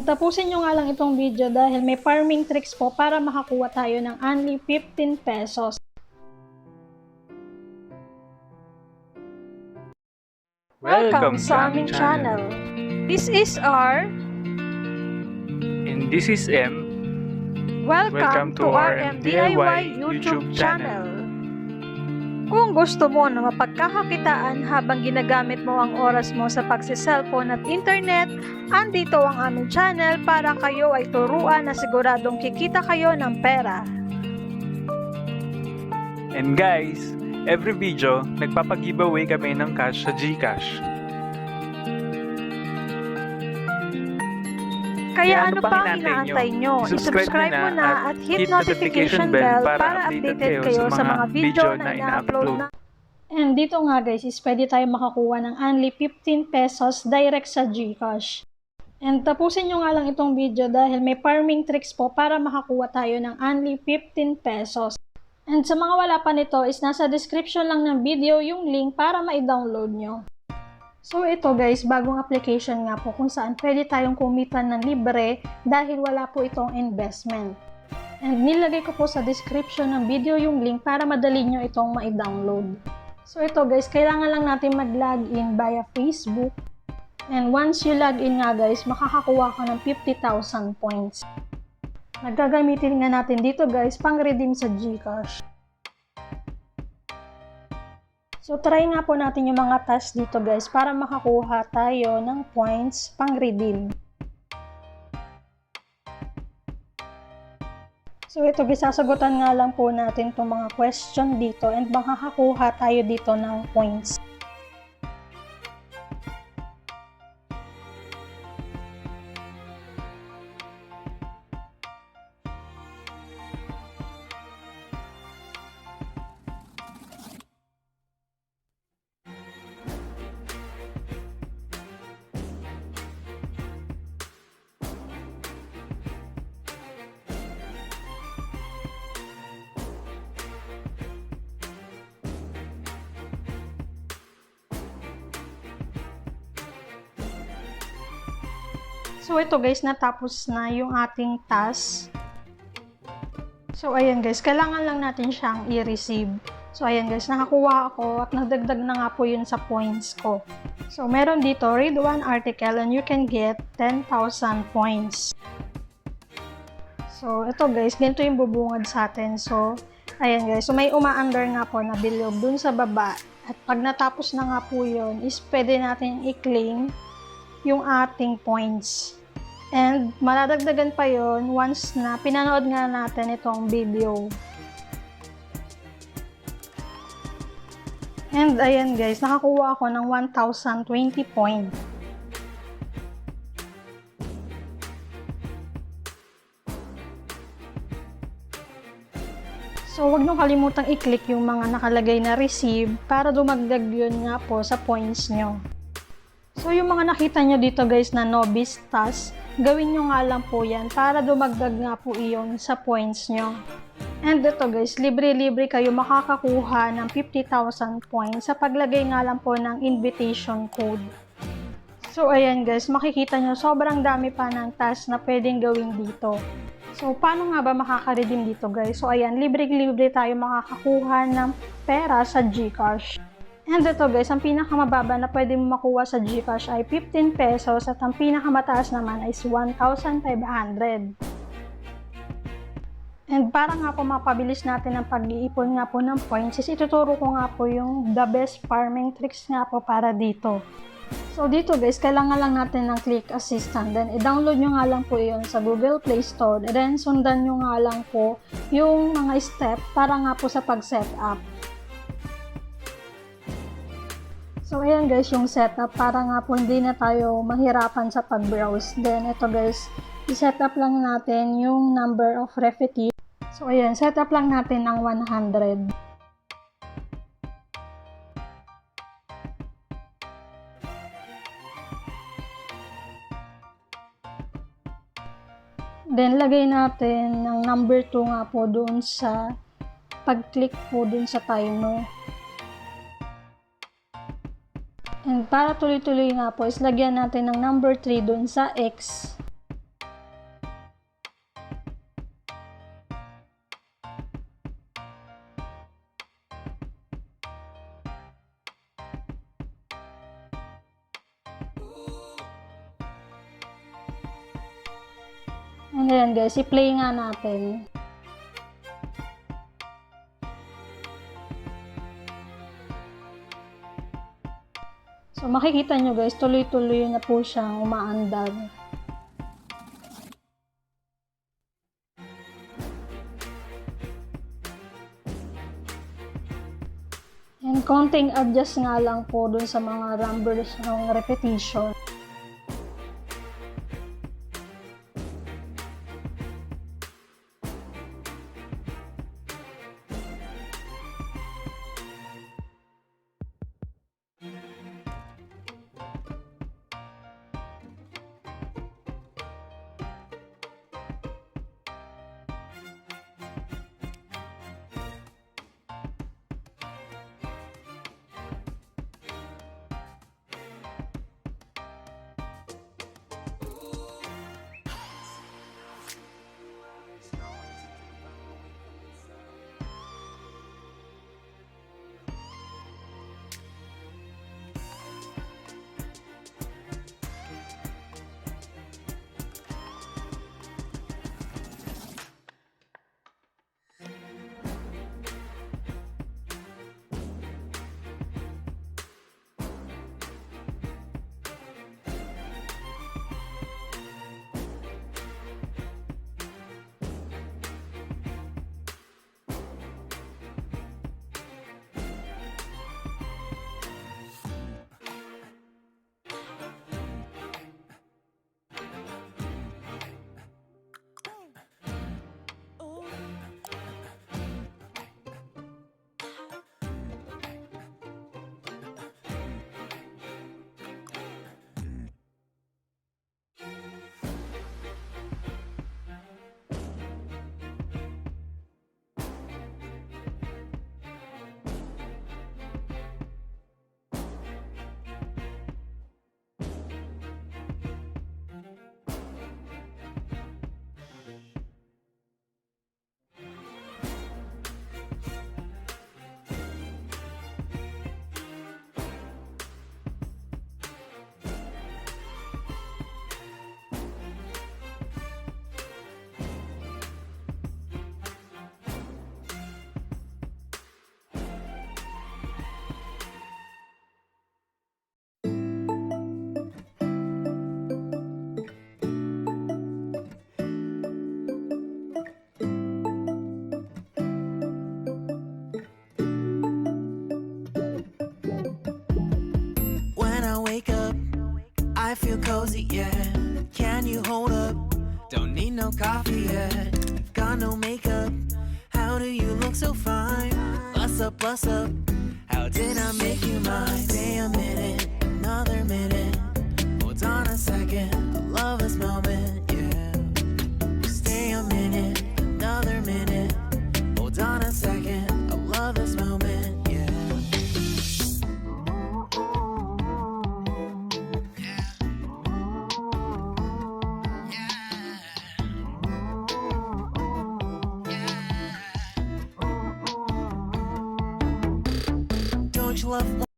Tapusin nyo nga lang itong video dahil may farming tricks po para makakuha tayo ng only 15 pesos. Welcome sa aming channel. This is R. And this is M. Welcome to our DIY YouTube channel. Kung gusto mo na mapagkakakitaan habang ginagamit mo ang oras mo sa pagsiselfone at internet, andito ang aming channel para kayo ay turuan na siguradong kikita kayo ng pera. And guys, every video, nagpapag-giveaway kami ng cash sa Gcash. Kaya ano pang inaantay nyo? I-subscribe mo na at hit notification bell para updated kayo sa mga video na ina-upload na. And dito nga guys, is pwede tayo makakuha ng only 15 pesos direct sa Gcash. And tapusin nyo nga lang itong video dahil may farming tricks po para makakuha tayo ng only 15 pesos. And sa mga wala pa nito is nasa description lang ng video yung link para ma-download nyo. So ito guys, bagong application nga po kung saan pwede tayong kumita ng libre dahil wala po itong investment. And nilagay ko po sa description ng video yung link para madali nyo itong ma-download. So ito guys, kailangan lang natin mag-login via Facebook. And once you login nga guys, makakakuha ka ng 50,000 points. Nagagamitin nga natin dito guys, pang-redeem sa Gcash. So, try nga po natin yung mga tasks dito guys para makakuha tayo ng points pang-redeem. So, ito guys, sasagutan nga lang po natin itong mga question dito and makakakuha tayo dito ng points. So, ito guys, natapos na yung ating task. So, ayan guys, kailangan lang natin siyang i-receive. So, ayan guys, nakakuha ako at nagdagdag na nga po yun sa points ko. So, meron dito, read one article and you can get 10,000 points. So, ito guys, ganito yung bubungad sa atin. So, ayan guys, so may uma-under nga po na bilog dun sa baba. At pag natapos na nga po yun, is pwede natin i-claim yung ating points. And maladagdagan pa yon once na pinanood nga natin itong video. And ayan guys, nakakuha ako ng 1,020 points. So wag nyo kalimutang i-click yung mga nakalagay na receive para dumagdag yun nga po sa points nyo. So, yung mga nakita nyo dito guys na novice task, gawin nyo nga lang po yan para dumagdag nga po iyon sa points nyo. And ito guys, libre-libre kayo makakakuha ng 50,000 points sa paglagay nga lang po ng invitation code. So, ayan guys, makikita nyo sobrang dami pa ng task na pwedeng gawin dito. So, paano nga ba makaka-redeem dito guys? So, ayan, libre-libre tayo makakakuha ng pera sa Gcash. And ito guys, ang pinakamababa na pwede mo makuha sa Gcash ay 15 pesos at ang pinakamataas naman ay 1,500. And para nga po mapabilis natin ang pag-iipon nga po ng points, is ituturo ko nga po yung the best farming tricks nga po para dito. So dito guys, kailangan lang natin ng Click Assistant. Then i-download nyo nga lang po yun sa Google Play Store. And then sundan nyo nga lang po yung mga step para nga po sa pag-setup. So, ayan guys, yung setup para nga po hindi na tayo mahirapan sa pag-browse. Then, ito guys, i-setup lang natin yung number of repetitions. So, ayan, setup lang natin ng 100. Then, lagay natin ng number 2 nga po doon sa pag-click po doon sa timer. And para tuloy-tuloy nga po, is lagyan natin ng number 3 dun sa X. And then guys, i-play nga natin. So makikita nyo guys, tuloy-tuloy na po siyang umaandar. And konting adjust nga lang po dun sa mga numbers ng repetition. I feel cozy, yeah. Can you hold up? Don't need no coffee yet. Got no makeup. How do you look so fine? Bust up, bust up. How did I make you mine? Stay a minute, another minute. Hold on a second, I love this moment, yeah. Stay a minute, another minute. Hold on a second, I love this moment, yeah. Don't you love